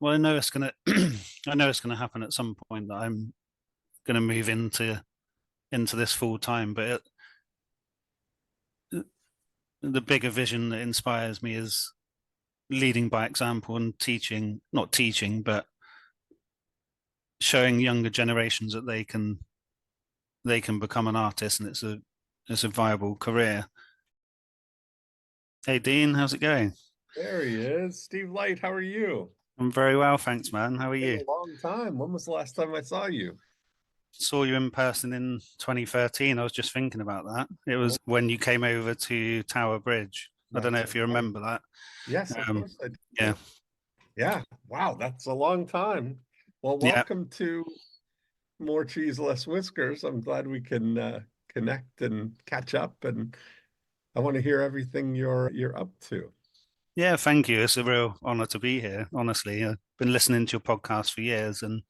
Well, I know it's gonna I know it's gonna happen at some point that I'm gonna move into this full time. But the bigger vision that inspires me is leading by example and teaching, not teaching, but showing younger generations that they can become an artist, and it's a viable career. Hey Dean, how's it going? There he is. Steve Light, how are you? I'm very well, thanks, man. How are Been you? a long time. When was the last time I saw you? Saw you in person in 2013. I was just thinking about that. It was Oh, when you came over to Tower Bridge. I don't know that's if you right. remember that. Yes, of Um, course I yeah, do. Yeah. Wow, that's a long time. Well, yeah, welcome to More Cheese, Less Whiskers. I'm glad we can connect and catch up, and I want to hear everything you're up to. yeah. Thank you. It's a real honor to be here. Honestly, I've been listening to your podcast for years, and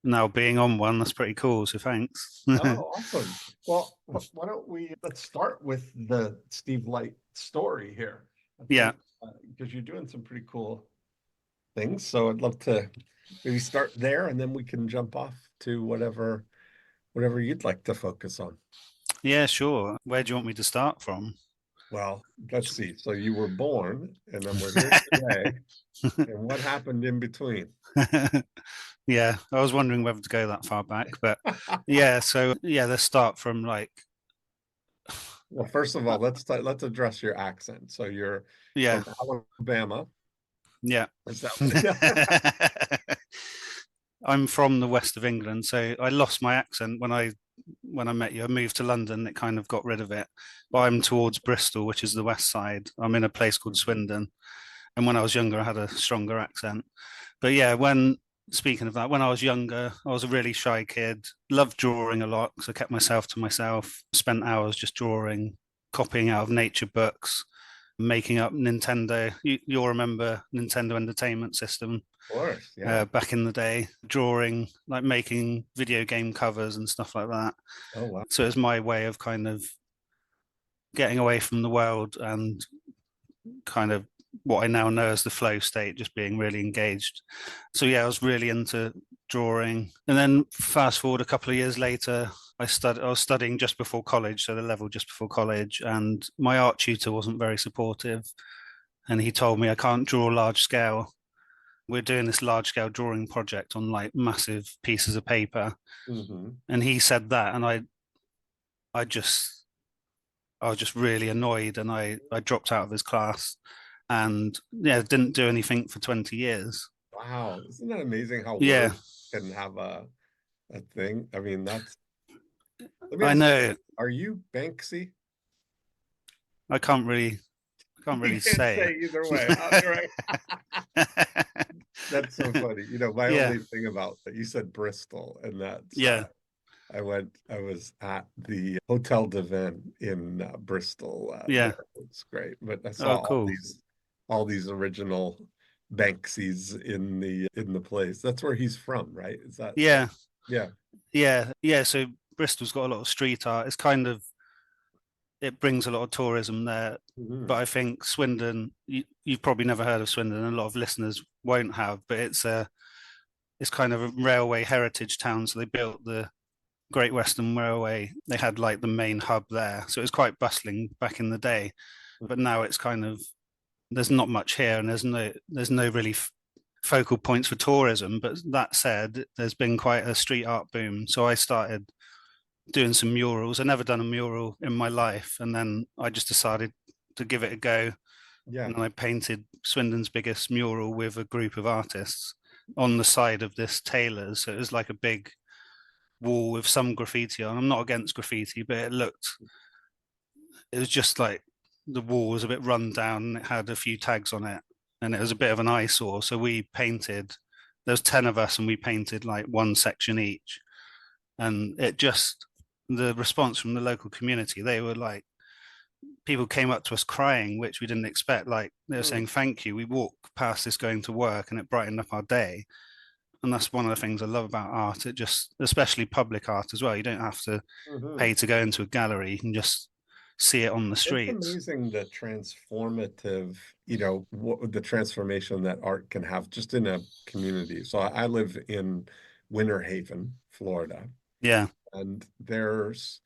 now being on one, that's pretty cool. So thanks. Oh, awesome. Well, why don't let's start with the Steve Light story here. I Yeah, think because you're doing some pretty cool things. So I'd love to maybe start there and then we can jump off to whatever you'd like to focus on. yeah, sure. Where do you want me to start from? Well, let's see. So you were born and then we're here today. And what happened in between? Yeah, I was wondering whether to go that far back, but yeah, so yeah, let's start from like, Well, first of uh, all, let's address your accent. So you're yeah, from Alabama. yeah. Is that what? I'm from the west of England, so I lost my accent when I met you. I moved to London, it kind of got rid of it. But I'm towards Bristol, which is the west side. I'm in a place called Swindon, and when I was younger, I had a stronger accent. But yeah, when speaking of that, when I was younger, I was a really shy kid. Loved drawing a lot because I kept myself to myself. Spent hours just drawing, copying out of nature books, making up Nintendo. You'll remember Nintendo Entertainment System Of course, yeah. back in the day, drawing, like making video game covers and stuff like that. Oh wow. So it was my way of kind of getting away from the world and kind of what I now know as the flow state, just being really engaged. So yeah, I was really into drawing. And then fast forward a couple of years later, I was studying just before college, so the level just before college, and my art tutor wasn't very supportive. And he told me I can't draw large scale. We're doing this large scale drawing project on like massive pieces of paper. Hmm. And he said that, and I just I was just really annoyed, and I dropped out of his class, and yeah, didn't do anything for 20 years. Wow. Isn't that amazing how Yeah, words can have a thing? I mean, that's let me I ask you, know. are you Banksy? I can't really You can't say say either way. You're right. it. That's so funny. My Yeah, only thing about that, you said Bristol, and that's yeah, I was at the Hotel de Vin in Bristol yeah. there. It's great. But I saw Oh, cool. all these original Banksies in the place. That's where he's from, right? Is that Yeah, yeah. yeah, yeah. So Bristol's got a lot of street art. It's kind of it brings a lot of tourism there. But Mhm. I think Swindon, you've probably never heard of Swindon, and a lot of listeners won't have. But it's kind of a railway heritage town. So they built the Great Western Railway. They had like the main hub there, so it was quite bustling back in the day. But now it's kind of there's not much here, and there's no really focal points for tourism. But that said, there's been quite a street art boom. So I started doing some murals. I'd never done a mural in my life, and then I just decided to give it a go. Yeah. And I painted Swindon's biggest mural with a group of artists on the side of this tailor's. So it was like a big wall with some graffiti on. I'm not against graffiti, but it was just like the wall was a bit run down and it had a few tags on it, and it was a bit of an eyesore. So we painted, there was 10 of us and we painted like one section each. And the response from the local community, they were like, people came up to us crying, which we didn't expect. Like they were Mm. saying, thank you. We walked past this going to work and it brightened up our day. And that's one of the things I love about art. Especially public art as well. You don't have to Hmm. pay to go into a gallery. You can just see it on the It's streets. amazing the transformative, what the transformation that art can have just in a community. So I live in Winter Haven, Florida, Yeah, and there's,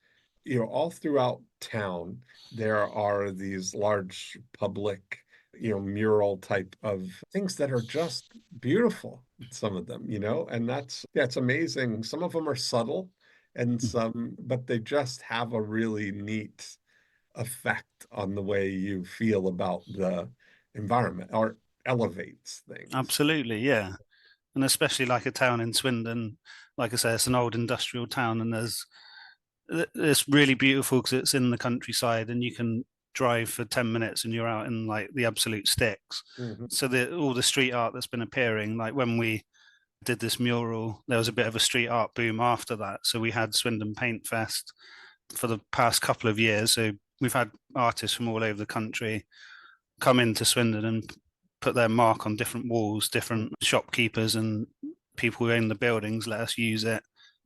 all throughout town, there are these large public, mural type of things that are just beautiful, some of them, and yeah, it's amazing. Some of them are subtle and but they just have a really neat effect on the way you feel about the environment or elevates things. absolutely. Yeah. And especially like a town in Swindon, like I say, it's an old industrial town, and it's really beautiful because it's in the countryside, and you can drive for 10 minutes and you're out in like the absolute sticks. Mhm. So all the street art that's been appearing, like when we did this mural, there was a bit of a street art boom after that. So we had Swindon Paint Fest for the past couple of years. So we've had artists from all over the country come into Swindon and put their mark on different walls. Different shopkeepers and people who own the buildings let us use it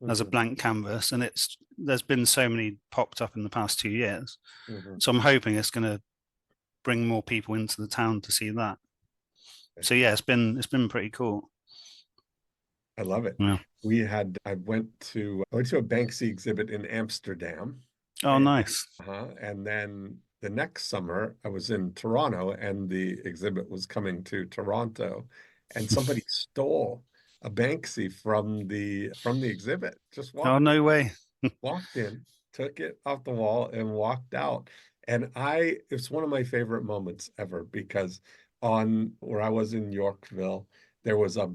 as a Mhm. blank canvas, and there's been so many popped up in the past 2 years. Mhm. So I'm hoping it's going to bring more people into the town to see that. So yeah, it's been pretty cool. I love it. Yeah. I went to a Banksy exhibit in Amsterdam, Oh, and nice. and then the next summer I was in Toronto, and the exhibit was coming to Toronto, and somebody stole a Banksy from the exhibit. Just Oh, no way. walked in, took it off the wall, and walked out. And it's one of my favorite moments ever because on where I was in Yorkville, there was a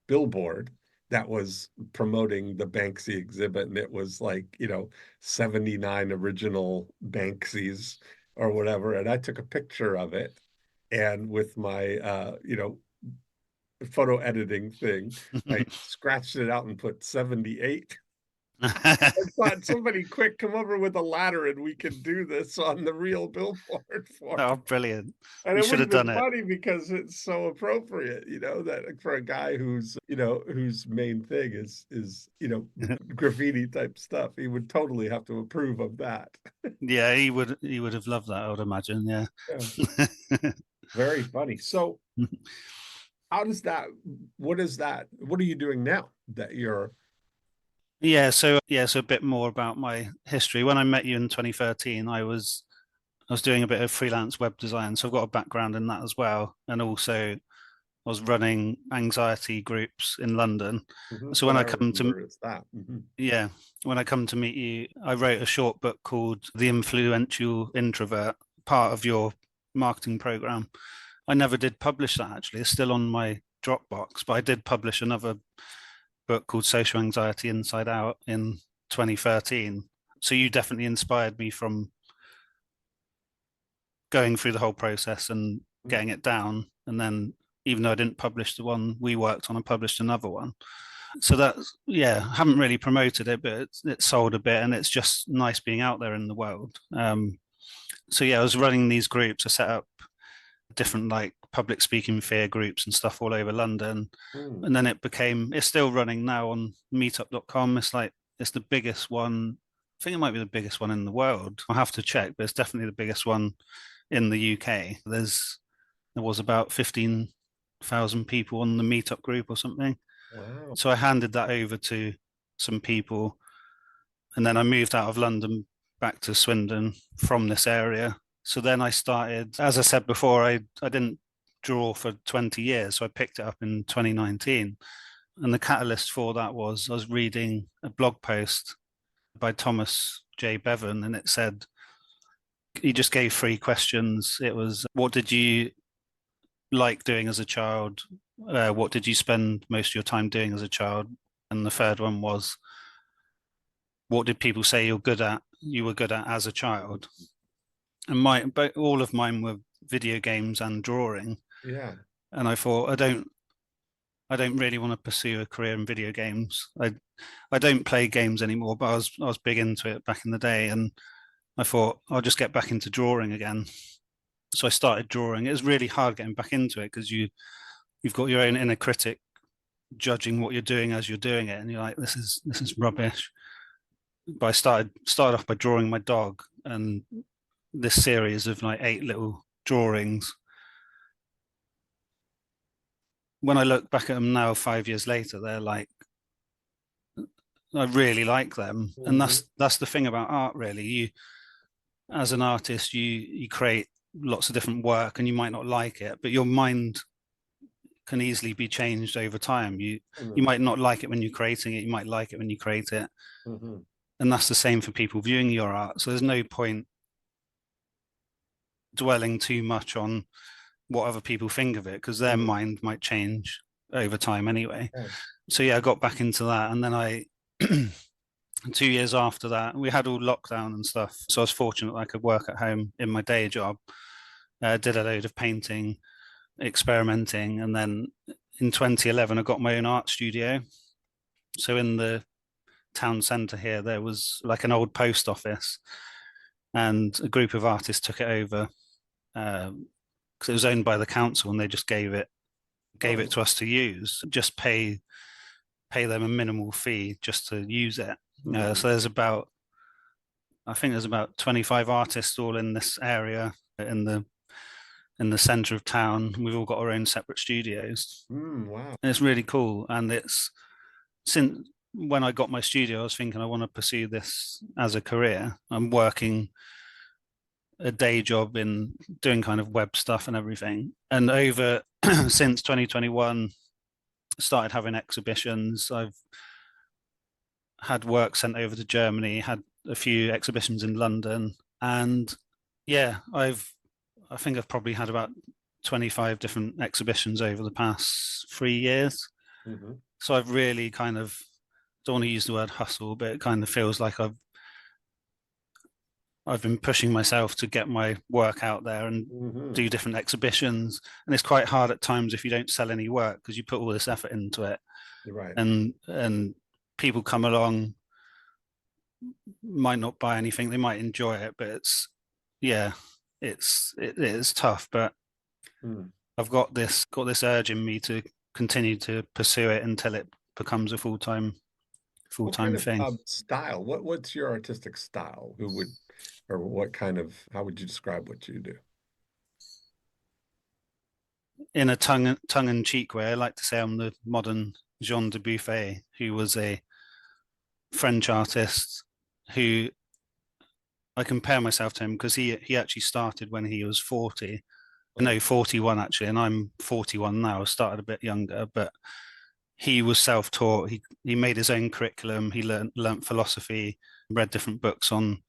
billboard that was promoting the Banksy exhibit, and it was like, 79 original Banksies or whatever. And I took a picture of it, and with my, photo editing thing, I scratched it out and put 78. I thought somebody quick come over with a ladder and we could do this on the real billboard for Oh, it. brilliant. And You it should would have have done been it. funny because it's so appropriate, that for a guy whose main thing is, graffiti type stuff, he would totally have to approve of that. Yeah, he would have loved that, I would imagine. Yeah. Yeah, very funny. So how does that, what are you doing now that you're, So a bit more about my history. When I met you in 2013, I was doing a bit of freelance web design, so I've got a background in that as well, and also I was running anxiety groups in London. So what when I I come to remember is that. yeah, when I come to meet you, I wrote a short book called The Influential Introvert, part of your marketing program. I never did publish that actually. It's still on my Dropbox, but I did publish another book called Social Anxiety Inside Out in 2013. So you definitely inspired me from going through the whole process and getting it down. And then, even though I didn't publish the one we worked on, I published another one. So that's, yeah, I haven't really promoted it, but it's sold a bit, and it's just nice being out there in the world. So yeah, I was running these groups. I set up different like public speaking fear groups and stuff all over London. Mm. And then it's still running now on meetup.com. It's the biggest one. I think it might be the biggest one in the world. I'll have to check, but it's definitely the biggest one in the UK. There was about 15,000 people on the meetup group or something. Wow. So I handed that over to some people, and then I moved out of London back to Swindon from this area. So then I started, as I said before, I didn't draw for 20 years. So I picked it up in 2019. And the catalyst for that was I was reading a blog post by Thomas J. Bevan, and it said, he just gave three questions. It was, what did you like doing as a child? What did you spend most of your time doing as a child? And the third one was, what did people say you were good at as a child? And all of mine were video games and drawing. Yeah. And I thought, I don't really want to pursue a career in video games. I don't play games anymore, but I was big into it back in the day, and I thought I'll just get back into drawing again. So I started drawing. It was really hard getting back into it because you've got your own inner critic judging what you're doing as you're doing it, and you're like, this is rubbish. But I started off by drawing my dog, and this series of like 8 little drawings. When I look back at them now, 5 years later, they're like, I really like them, and Hmm. that's the thing about art. Really, you as an artist, you create lots of different work, and you might not like it, but your mind can easily be changed over time. You Hmm. might not like it when you're creating it, you might like it when you create it, Hmm. and that's the same for people viewing your art. So there's no point dwelling too much on what other people think of it because their Hmm. mind might change over time anyway. Yeah. So yeah, I got back into that, and then I 2 years after that, we had all lockdown and stuff. So I was fortunate I could work at home in my day job. Did a load of painting, experimenting, and then in 2011 I got my own art studio. So in the town centre here, there was like an old post office, and a group of artists took it over because it was owned by the council, and they just gave Oh, it to us to use. Just pay them a minimal fee just to use it. hmm. So I think there's about 25 artists all in this area in the center of town. We've all got our own separate studios. Mm, wow. And it's really cool. And it's since when I got my studio, I was thinking I want to pursue this as a career. I'm working a day job in doing kind of web stuff and everything. And over since 2021, started having exhibitions. I've had work sent over to Germany, had a few exhibitions in London, and yeah, I think I've probably had about 25 different exhibitions over the past 3 years. Hmm. So I've really kind of don't want to use the word hustle, but it kind of feels like I've been pushing myself to get my work out there and Hmm. do different exhibitions. And it's quite hard at times if you don't sell any work because you put all this effort into it, You're right. and people come along, might not buy anything, they might enjoy it, but it's yeah, it is tough. But Mm. I've got this urge in me to continue to pursue it until it becomes a full What kind time of thing. style? What's your artistic style? Who would, or what kind of, how would you describe what you do? In a tongue in cheek way, I like to say I'm the modern Jean de Buffet, who was a French artist who I compare myself to him because he actually started when he was 40. Oh, No, 41 actually, and I'm 41 now. I started a bit younger, but he was self-taught. He made his own curriculum. He learned philosophy, read different books on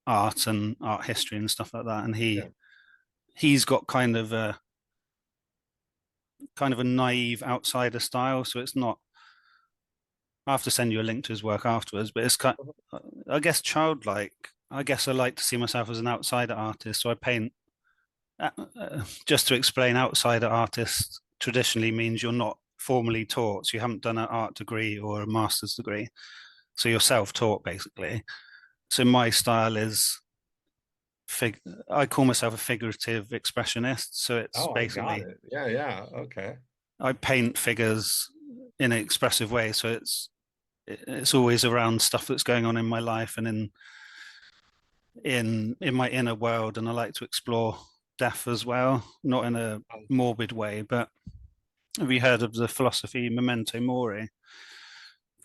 art and art history and stuff like that. And yeah. he's got kind of a naive outsider style. So it's not. I have to send you a link to his work afterwards, but it's kind. I guess childlike. I guess I like to see myself as an outsider artist. So I paint. Just to explain, outsider artist traditionally means you're not formally taught. So you haven't done an art degree or a master's degree. So you're self-taught basically. So my style is I call myself a figurative expressionist. So it's Oh, I got basically it. Yeah, yeah. Okay. I paint figures in an expressive way. So it's always around stuff that's going on in my life and in my inner world. And I like to explore death as well, not in a morbid way. But have you heard of the philosophy Memento Mori?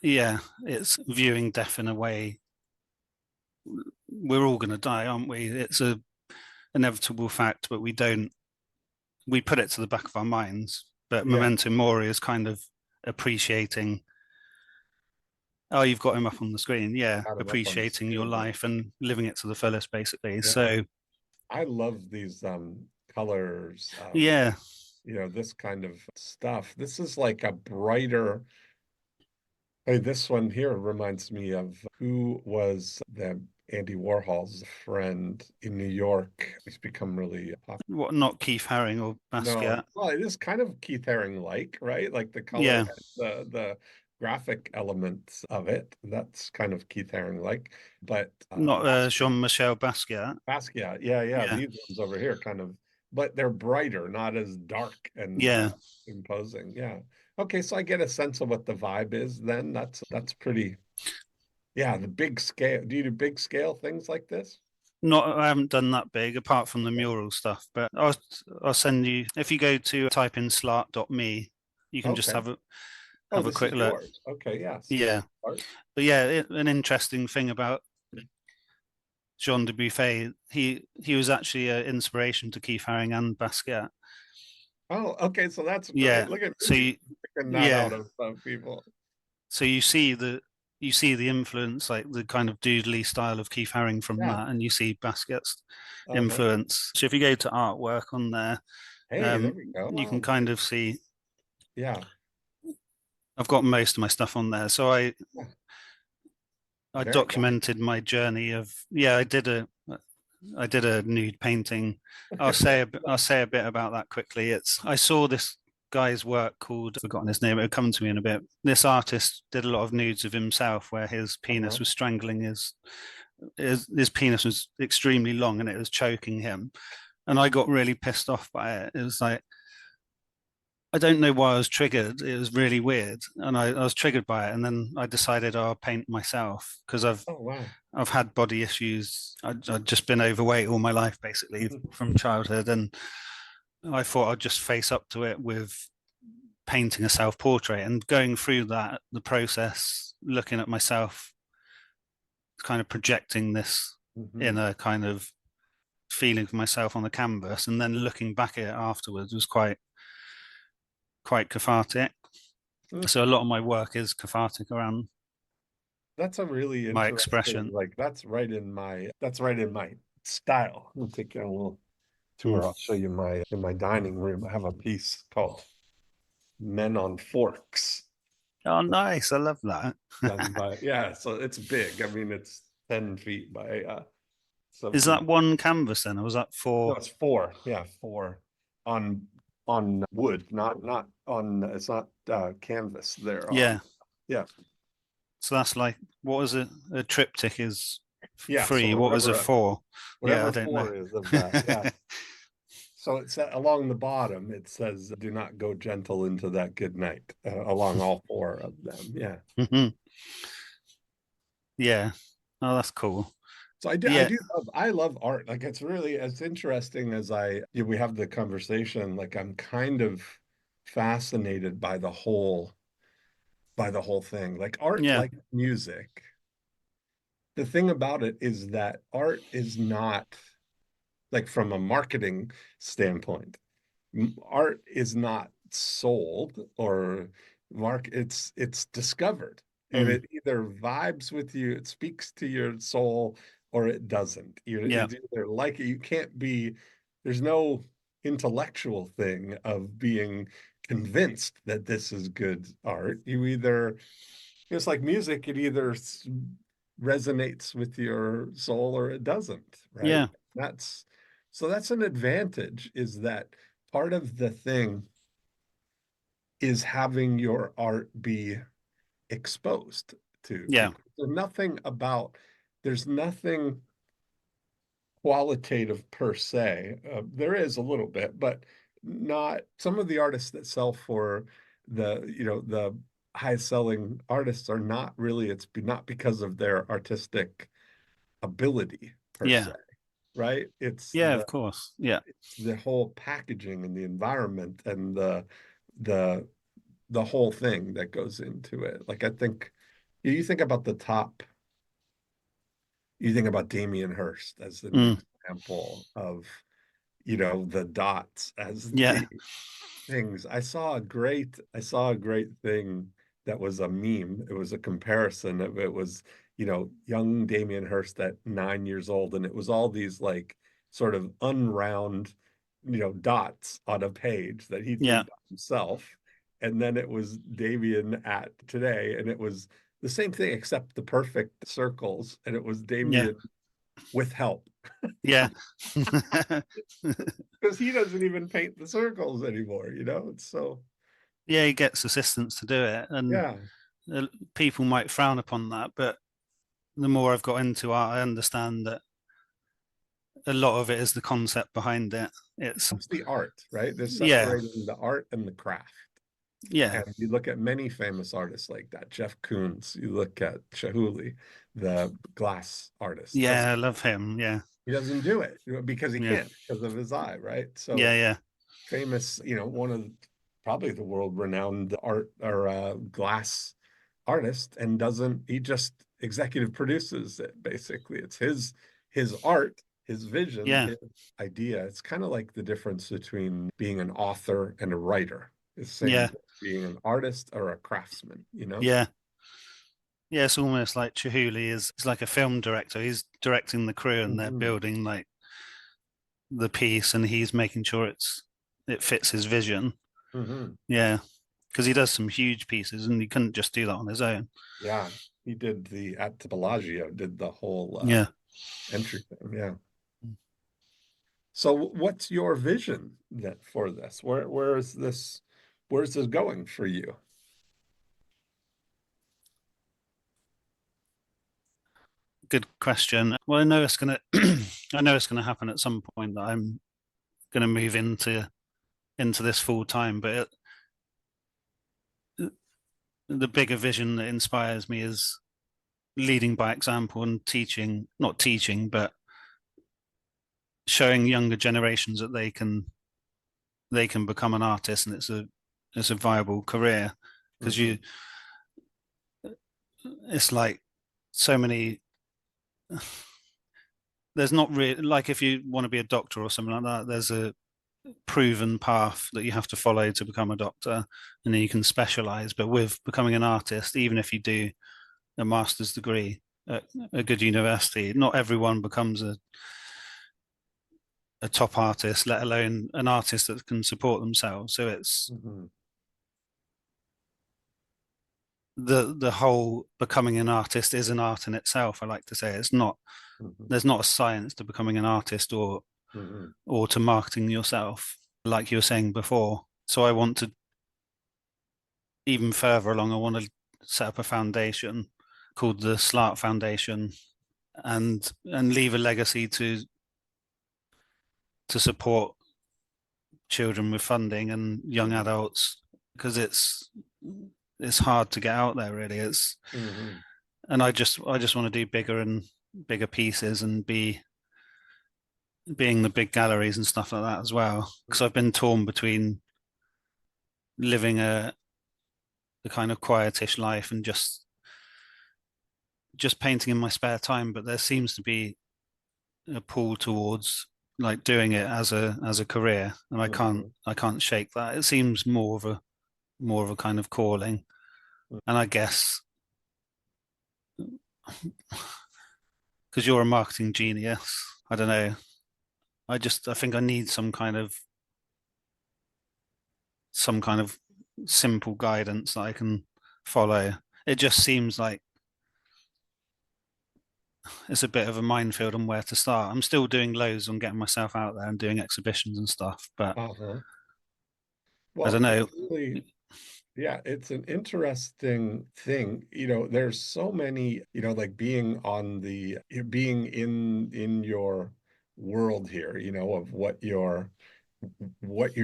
Yeah, it's viewing death in a way we're all going to die, aren't we? It's a inevitable fact, but we put it to the back of our minds. But Yeah, Memento Mori is kind of appreciating. Oh, you've got him up on the screen. Yeah, got him up on the appreciating your screen. Yeah. life and living it to the fullest, basically. Yeah. So I love these colors, yeah, this kind of stuff. This is like a brighter. Hey, this one here reminds me of who was the Andy Warhol's friend in New York. He's become really popular. what not Keith Haring or No, Basquiat? well, it is kind of Keith Haring like, right? Like the color, Yeah, the graphic elements of it. That's kind of Keith Haring like. But not Jean-Michel Basquiat. Basquiat, yeah, yeah, Yeah, these ones over here kind of, but they're brighter, not as dark and yeah. imposing. Yeah. Okay, so I get a sense of what the vibe is then. That's pretty, yeah, the big scale. Do you do big scale things like this? Not, I haven't done that big apart from the mural stuff, but I'll send you if you go to type in slart.me, you can just Okay. Oh, have a this quick is look. yours. Okay, yes. Yeah, Art. but yeah, an interesting thing about Jean de Buffet, he was actually an inspiration to Keith Haring and Basquiat. Oh, okay, so that's great. Yeah, Look at so me you, picking that yeah, out of some people. so you see the influence, like the kind of doodly style of Keith Haring from Yeah. that, and you see Basquiat's Uh-huh. influence. So if you go to artwork on there, Hey, there we go. you can Wow. kind of see. Yeah. I've got most of my stuff on there, so Yeah. I Very nice. documented my journey of yeah, I did a nude painting. I'll say a bit about that quickly. It's I saw this guy's work called I've forgotten his name. It'll come to me in a bit. This artist did a lot of nudes of himself where his penis Uh-huh. was strangling his penis was extremely long and it was choking him. And I got really pissed off by it. It was like I don't know why I was triggered. It was really weird, and I was triggered by it. And then I decided I'll paint myself because Oh, wow. I've had body issues. I've just been overweight all my life, basically from childhood, and I thought I'd just face up to it with painting a self portrait and going through that the process, looking at myself, kind of projecting this Hmm. in a kind of feeling for myself on the canvas, and then looking back at it afterwards was quite cathartic. So a lot of my work is cathartic around That's a really my interesting, expression. like that's right in my style. We'll take you on a little tour. I'll show you my in my dining room. I have a piece called Men on Forks Oh, nice! I love that. done by yeah, so it's big. I mean it's 10 feet by Is something. that one canvas then, or was that No, four? it's four. Yeah, four on wood, not on it's not canvas. They're on Yeah. yeah. So that's like what was it? A triptych is Yeah, three. so What was a four? Yeah, I whatever don't know. four is of that. Yeah. So it's along the bottom, it says, do not go gentle into that good night, along all four of them. Yeah. Mhm. Yeah. Oh, that's cool. So Yeah. I love art. Like it's really as interesting as we have the conversation, like I'm kind of fascinated by the whole thing. Like art, Yeah. like music. The thing about it is that art is not like from a marketing standpoint, art is not sold or it's discovered and Mm. it either vibes with you, it speaks to your soul, or it doesn't. Yeah. It's either like you can't be, there's no intellectual thing of being convinced that this is good art. You either, it's like music, it either resonates with your soul or it doesn't, right? Yeah. That's so that's an advantage, is that part of the thing is having your art be exposed to Yeah. people. There's nothing qualitative per se. There is a little bit, but not some of the artists that sell for the highest selling artists are not really, it's not because of their artistic ability per se, Yeah. right? Yeah. Of course. Yeah. It's the whole packaging and the environment and the the whole thing that goes into it. Like I think you think about the top, you think about Damien Hirst as an Mm. example of, the dots as Yeah. the things. I saw a great thing that was a meme. It was a comparison of it was, young Damien Hirst at 9 years old, and it was all these like sort of unround, dots on a page that he Yeah. did himself. And then it was Damien at today, and it was the same thing except the perfect circles, and it was Yeah. Damien with help Yeah. because he doesn't even paint the circles anymore, It's so Yeah. He gets assistants to do it, and yeah. uh, people might frown upon that, but the more I've got into art, I understand that a lot of it is the concept behind it. It's It's the art, right? They're yeah, separating the art and the craft. yeah, And you look at many famous artists like that, Jeff Koons, you look at Shahuli, the glass artist. yeah. I love him. Yeah, He doesn't do it because he Yeah, can't because of his eye, right? So yeah, yeah, famous, one of probably the world-renowned art or glass artist, and doesn't he just executive produces it basically. It's his art, his vision, yeah, his idea. It's kind of like the difference between being an author and a writer. It's the same yeah, as being an artist or a craftsman, you know? yeah. Yeah, it's almost like Chihuly is like a film director. He's directing the crew and they're Hmm. building like the piece and he's making sure it fits his vision. Hmm. Yeah, because he does some huge pieces and he couldn't just do that on his own. Yeah, he did the at Bellagio, did the whole Yeah. entry thing. Yeah. So what's your vision that for this? Where's this going for you? Good question. Well, I know it's gonna I know it's gonna happen at some point that I'm gonna move into this full time, but the bigger vision that inspires me is leading by example and teaching, not teaching, but showing younger generations that they can become an artist and it's a viable career because Hmm. it's like so many there's not really like if you want to be a doctor or something like that there's a proven path that you have to follow to become a doctor and then you can specialize, but with becoming an artist, even if you do a master's degree at a good university, not everyone becomes a top artist, let alone an artist that can support themselves. So it's Hmm. the whole becoming an artist is an art in itself. I like to say it's not Hmm. there's not a science to becoming an artist Hmm. or to marketing yourself, like you were saying before. So I want to even further along. I want to set up a foundation called the SLART Foundation and leave a legacy to support children with funding and young Hmm. adults because it's hard to get out there really. It's Hmm. and I just want to do bigger and bigger pieces and being the big galleries and stuff like that as well. Because I've been torn between living a kind of quietish life and just painting in my spare time, but there seems to be a pull towards like doing it as a career, and I can't Hmm. I can't shake that. It seems more of a kind of calling, and I guess because you're a marketing genius, I don't know. I think I need some kind of simple guidance that I can follow. It just seems like it's a bit of a minefield on where to start. I'm still doing loads on getting myself out there and doing exhibitions and stuff, but Uh-huh. I Well, don't know. it's really, yeah, it's an interesting thing. There's so many, like being in your world here, of what you're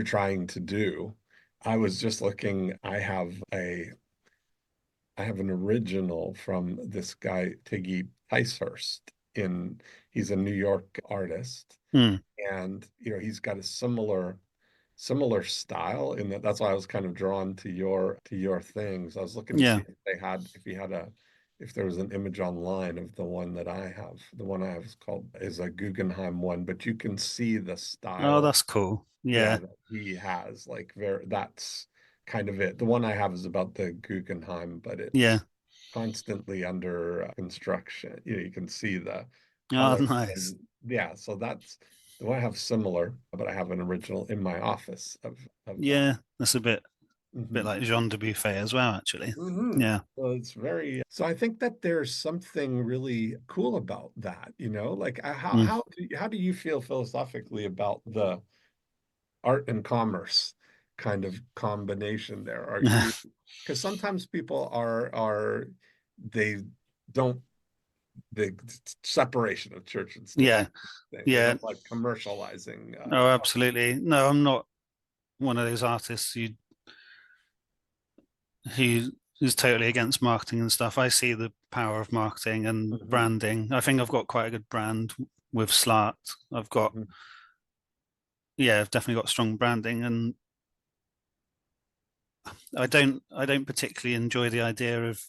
trying to do. I was just looking, I have an original from this guy, Tiggy Ticehurst in he's a New York artist, Hmm, and he's got a similar style in that's why I was kind of drawn to your things. I was looking to see yeah. if there was an image online of the one that I have. The one I have is a Guggenheim one, but you can see the Oh, style, that's cool. yeah, Yeah, that he has. Like that's kind of it. The one I have is about the Guggenheim, but yeah. it's constantly under construction. You can see the Oh, color nice. and yeah, so that's the one I have similar, but I have an original in my office of that. Yeah, that's a bit Hmm. like Jean de Buffet as well, actually. Hmm. Yeah. So so I think that there's something really cool about that, like Mm. how do you feel philosophically about the art and commerce kind of combination there? Are you because sometimes people they don't the separation of church and state, Yeah, that thing. They yeah. don't like commercializing Oh, art. absolutely. No, I'm not one of those artists who is totally against marketing and stuff. I see the power of marketing and Hmm. branding. I think I've got quite a good brand with SLART. I've got, Mhm. yeah, I've definitely got strong branding, and I don't particularly enjoy the idea of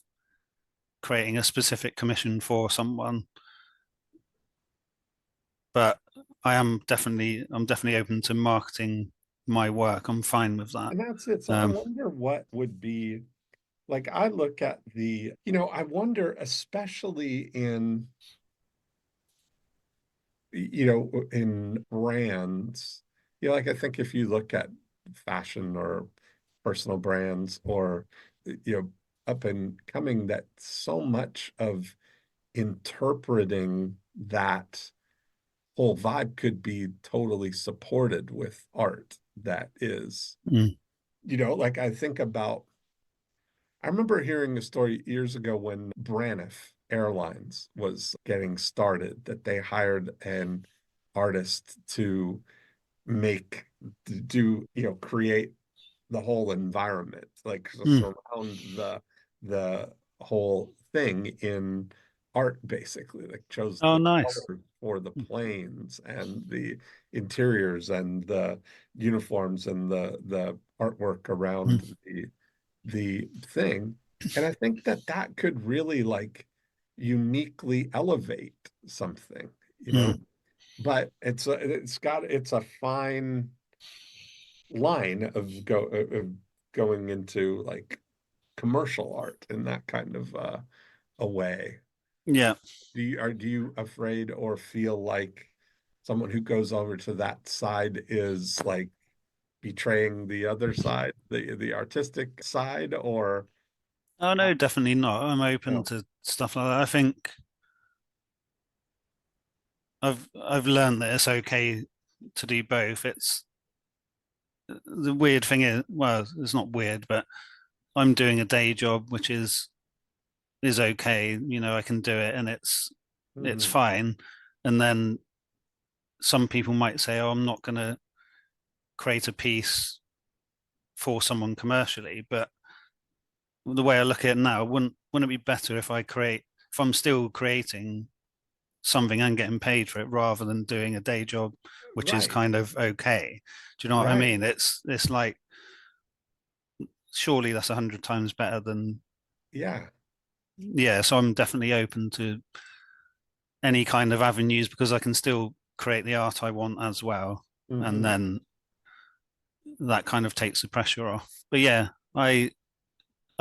creating a specific commission for someone, but I'm definitely open to marketing my work. I'm fine with that. And that's it. So I Um, wonder what would be like, I look at I wonder, especially in brands, like I think if you look at fashion or personal brands or, up and coming, that so much of interpreting that whole vibe could be totally supported with art that is, mm, like I think about, I remember hearing a story years ago when Braniff Airlines was getting started, that they hired an artist to make, create the whole environment, like mm. surround the whole thing in art, basically, like chose Oh, the nice. colors for the planes and the interiors and the uniforms and the artwork Mm, around the thing. And I think that that could really like uniquely elevate something, mm. but it's a fine line of going into like commercial art in that kind of a way. Yeah. Do you afraid or feel like someone who goes over to that side is like betraying the other side, the artistic side, or Oh no, definitely not. I'm open no? to stuff like that. I think I've learned that it's okay to do both. It's the weird thing is, well, it's not weird, but I'm doing a day job which is okay. You know, I can do it, and it's Mhm. fine. And then some people might say, "Oh, I'm not going to create a piece for someone commercially." But the way I look at it now, wouldn't it be better if I'm still creating something and getting paid for it rather than doing a day job, which is Right, kind of okay. Do you know what I right, mean? It's like surely that's 100 times better than yeah. yeah. So I'm definitely open to any kind of avenues because I can still create the art I want as well, and Hmm. then that kind of takes the pressure off. But yeah, I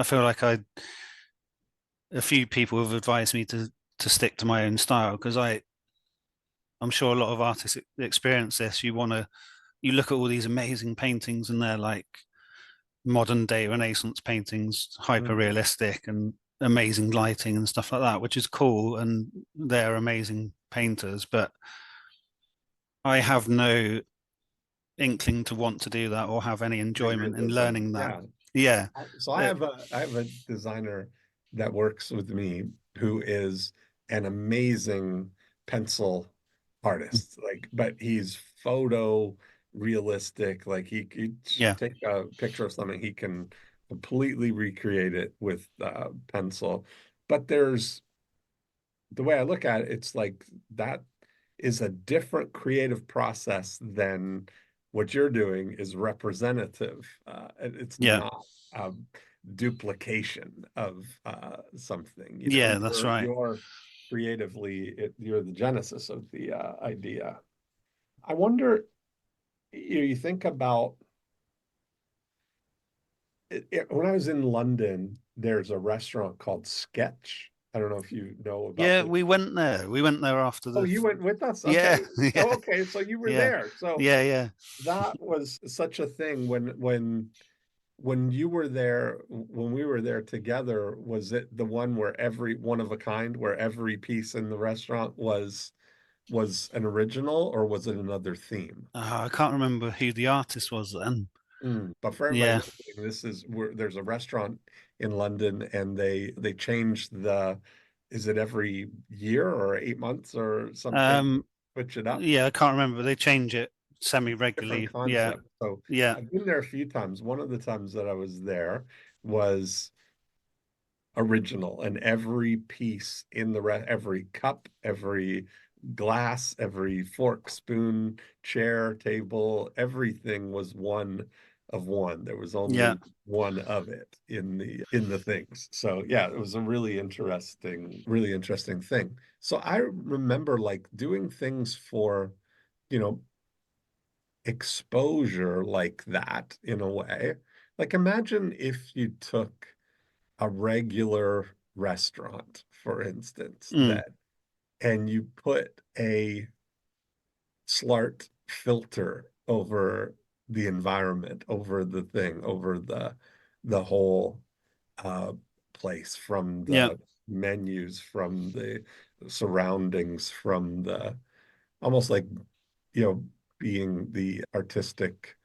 feel like I a few people have advised me to stick to my own style because I'm sure a lot of artists experience this. You look at all these amazing paintings and they're like modern day Renaissance paintings, hyper Hmm. realistic and amazing lighting and stuff like that, which is cool. And they're amazing painters, but I have no inkling to want to do that or have any The enjoyment in realism, learning that. yeah. Yeah. So Uh, I have a designer that works with me who is an amazing pencil artist. Like, but he's photo realistic. Like he yeah. take a picture of something, he can completely recreate it with pencil. But there's the way I look at it, it's like that is a different creative process than what you're doing is representative. It's Yeah. not a duplication of something. Yeah. That's right. You're creatively, you're the genesis of the idea. I wonder, you think about when I was in London, there's a restaurant called Sketch. I don't know if you know about Yeah. this. We went there. We went there after Oh, the, you went with us? yeah. Okay. Yeah. Oh, okay. So you were Yeah. there. So Yeah. Yeah. that was such a thing when you were there, when we were there together, was it the one where every one of a kind, where every piece in the restaurant was an original, or was it another theme? I can't remember who the artist was then. But for everybody Yeah. listening, this is where there's a restaurant in London, and they changed is it every year or 8 months or something? Um, Switch it up. yeah, I can't remember. They change it semi Different regularly. Yeah. concept. So Yeah. I've been there a few times. One of the times that I was there was original, and every piece in every cup, every glass, every fork, spoon, chair, table, everything was one of one. There was Yeah. only one of it in the things. So yeah, it was a really interesting thing. So I remember like doing things for, you know, exposure like that in a way. Like imagine if you took a regular restaurant, for instance, Mm. that and you put a SLART filter over the environment, over the thing, over the whole uh, place, from Yeah. the menus, from the surroundings, from the almost like, you know, being the artistic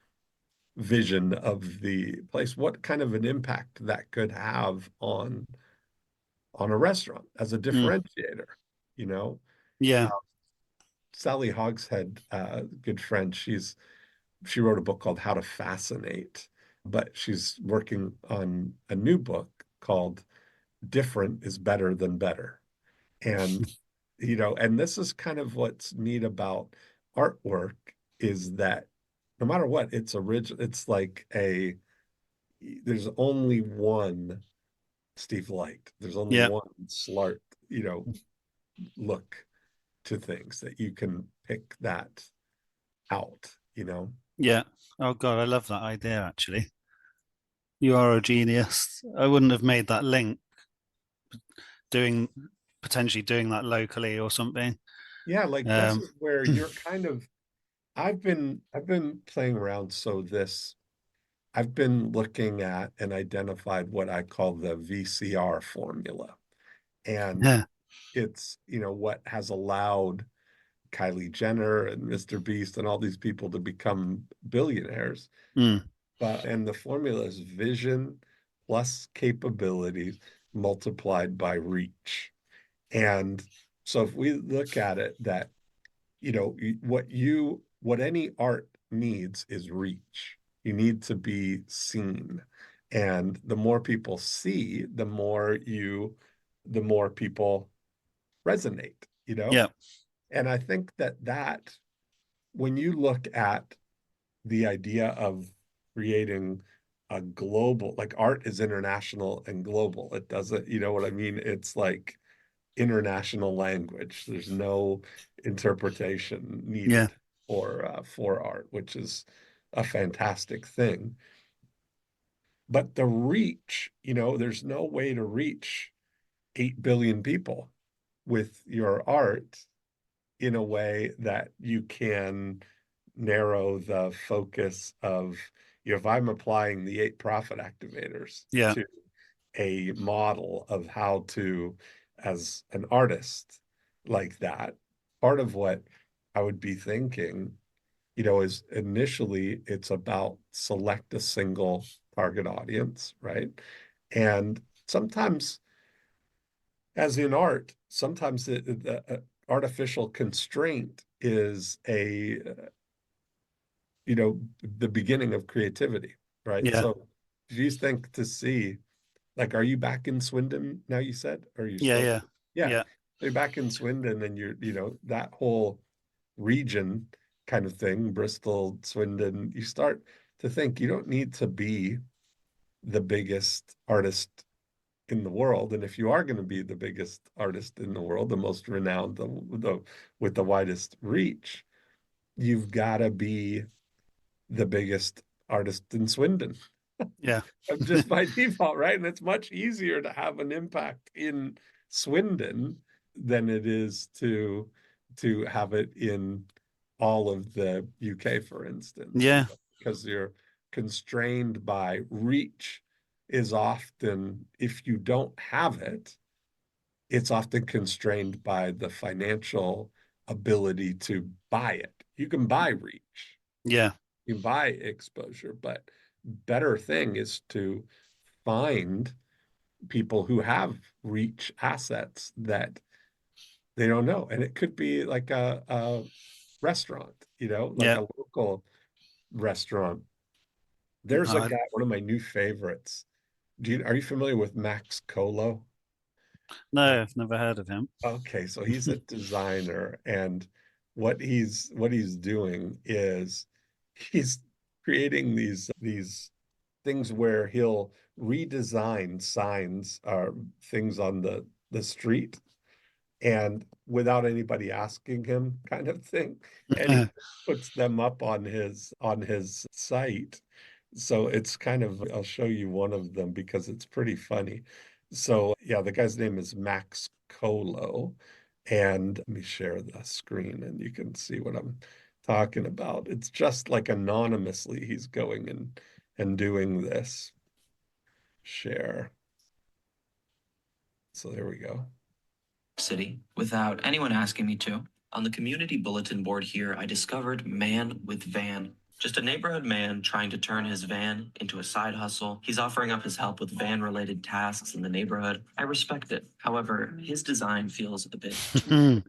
vision of the place, what kind of an impact that could have on a restaurant as a Mm. differentiator, you know? Yeah. Sally Hogshead, good friend, she wrote a book called How to Fascinate, but she's working on a new book called Different is Better Than Better. And, you know, and this is kind of what's neat about artwork is that no matter what, it's original. It's like there's only one Steve Light. There's only Yeah. one Slart, you know, look to things that you can pick that out, you know? Yeah. Oh God, I love that idea actually. You are a genius. I wouldn't have made that link doing potentially doing that locally or something. Yeah, like this Um, is where you're kind of I've been playing around. So this I've been looking at and identified what I call the VCR formula. And yeah. it's, you know, what has allowed Kylie Jenner and Mr. Beast and all these people to become billionaires. Mm. But and the formula is vision plus capability multiplied by reach. And so if we look at it that, you know, what any art needs is reach. You need to be seen. And the more people see, the more people resonate, you know? Yeah. And I think that when you look at the idea of creating a global, like art is international and global. It doesn't, you know what I mean? It's like international language. There's no interpretation Yeah. needed for art, which is a fantastic thing. But the reach, you know, there's no way to reach 8 billion people with your art in a way that you can narrow the focus of, you know, if I'm applying the 8 profit activators Yeah. to a model of how to, as an artist like that, part of what I would be thinking, you know, is initially it's about select a single target audience, right? And sometimes, as in art, sometimes the artificial constraint is you know, the beginning of creativity, right? Yeah. So if you think to see, like, are you back in Swindon now, you said? Or are you Yeah. still? Yeah. Yeah. Yeah. So you're back in Swindon and you're, you know, that whole region kind of thing, Bristol, Swindon, you start to think you don't need to be the biggest artist in the world. And if you are going to be the biggest artist in the world, the most renowned, with the widest reach, you've got to be the biggest artist in Swindon. Yeah. Just by default, right? And it's much easier to have an impact in Swindon than it is to have it in all of the UK, for instance, you Yeah. know, because you're constrained by reach is often, if you don't have it, it's often constrained by the financial ability to buy it. You can buy reach, Yeah. you can buy exposure, but better thing is to find people who have reach assets that they don't know. And it could be like a restaurant, you know, like Yeah. a local restaurant. There's a Uh, guy, one of my new favorites. Are you familiar with Max Colo? No, I've never heard of him. Okay, so he's a designer, and what he's doing is he's creating these things where he'll redesign signs or things on the street and without anybody asking him kind of thing. And he puts them up on his site. So it's kind of, I'll show you one of them because it's pretty funny. So yeah, the guy's name is Max Colo. And let me share the screen and you can see what I'm talking about. It's just like anonymously he's going and doing this. Share. So there we go. City without anyone asking me to. On the community bulletin board here, I discovered Man with Van. Just a neighborhood man trying to turn his van into a side hustle. He's offering up his help with van related tasks in the neighborhood. I respect it. However, his design feels a bit too.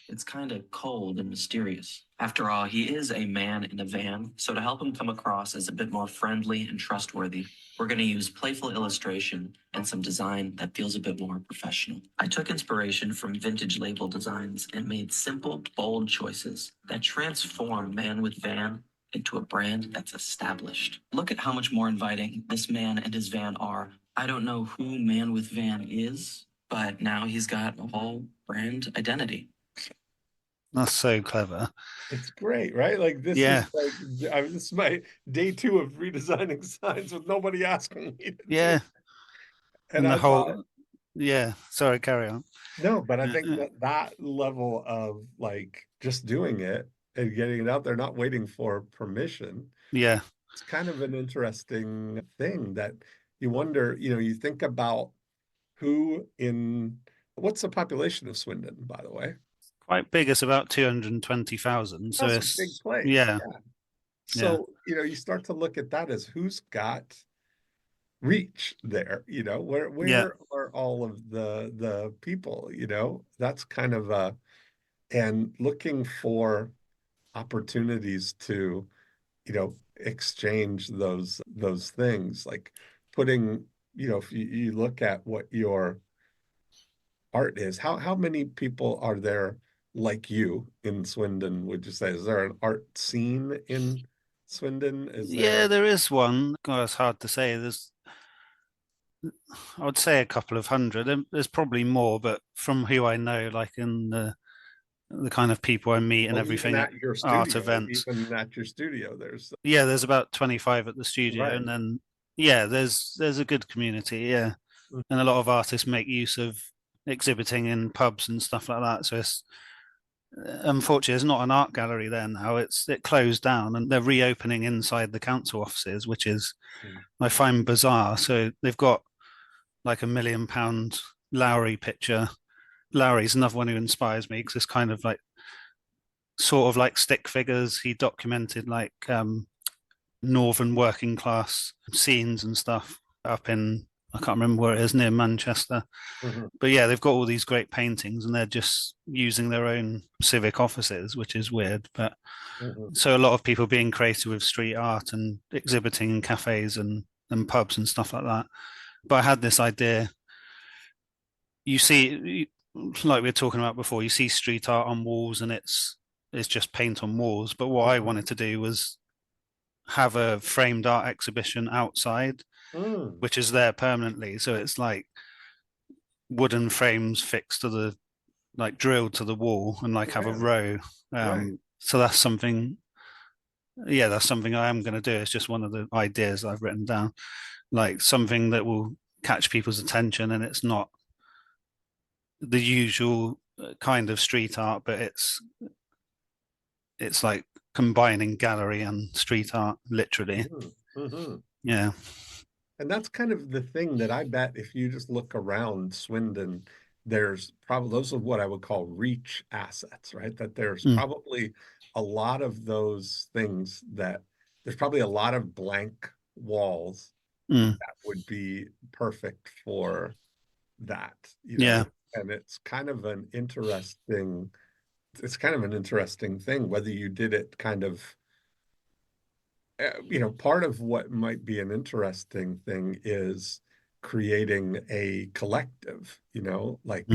It's kind of cold and mysterious. After all, he is a man in a van, so to help him come across as a bit more friendly and trustworthy, we're going to use playful illustration and some design that feels a bit more professional. I took inspiration from vintage label designs and made simple, bold choices that transform Man with Van into a brand that's established. Look at how much more inviting this man and his van are. I don't know who Man with Van is, but now he's got a whole brand identity. That's so clever. It's great, right? Like this Yeah, is like this is my day two of redesigning signs with nobody asking me to do. yeah. And And the I thought, whole, yeah. Sorry, carry on. no, but I Uh, think uh, that that level of like just doing it and getting it out there, not waiting for permission, yeah, it's kind of an interesting thing that you wonder, you think about who in what's the population of Swindon, by the way? quite big. It's about 220,000. So That's a big it's, place. yeah, Yeah. yeah, So, you start to look at that as who's got reach there, where yeah. where are all of the people, that's kind of and looking for opportunities to, exchange those things, like putting, if you look at what your art is, how many people are there like you in Swindon, would you say? Is there an art scene in Swindon? Is Yeah, there there is one. God, it's hard to say. I would say a couple of hundred. There's probably more, but from who I know, like in the kind of people I meet and Well, even everything at at your art studio, events, there's yeah, there's about 25 at the studio, right. and then yeah, there's a good community, yeah, and a lot of artists make use of exhibiting in pubs and stuff like that. So it's unfortunately it's not an art gallery there now. It closed down, and they're reopening inside the council offices, which is Mhm. I find bizarre. So they've got like £1 million Lowry picture. Lowry's another one who inspires me because it's kind of like sort of like stick figures. He documented like northern working class scenes and stuff up in I can't remember where it is near Manchester. Mhm. But yeah, they've got all these great paintings and they're just using their own civic offices, which is weird. But Mhm. so a lot of people being creative with street art and exhibiting in cafes and pubs and stuff like that. But I had this idea. You see, like we were talking about before, you see street art on walls and it's just paint on walls. But what I Mhm. wanted to do was have a framed art exhibition outside, Mm. which is there permanently. So it's like wooden frames fixed to the like drilled to the wall and like have a Yeah, row. right. So that's something. Yeah, that's something I am going to do. It's just one of the ideas I've written down, like something that will catch people's attention, and it's not the usual kind of street art, but it's like combining gallery and street art, literally. Mhm. Mhm. Yeah. And that's kind of the thing that I bet if you just look around Swindon, there's probably those are what I would call reach assets, right? That there's Mm, probably a lot of those things that there's probably a lot of blank walls mm, that would be perfect for that, yeah. and it's kind of an interesting thing whether you did it kind of part of what might be an interesting thing is creating a collective, like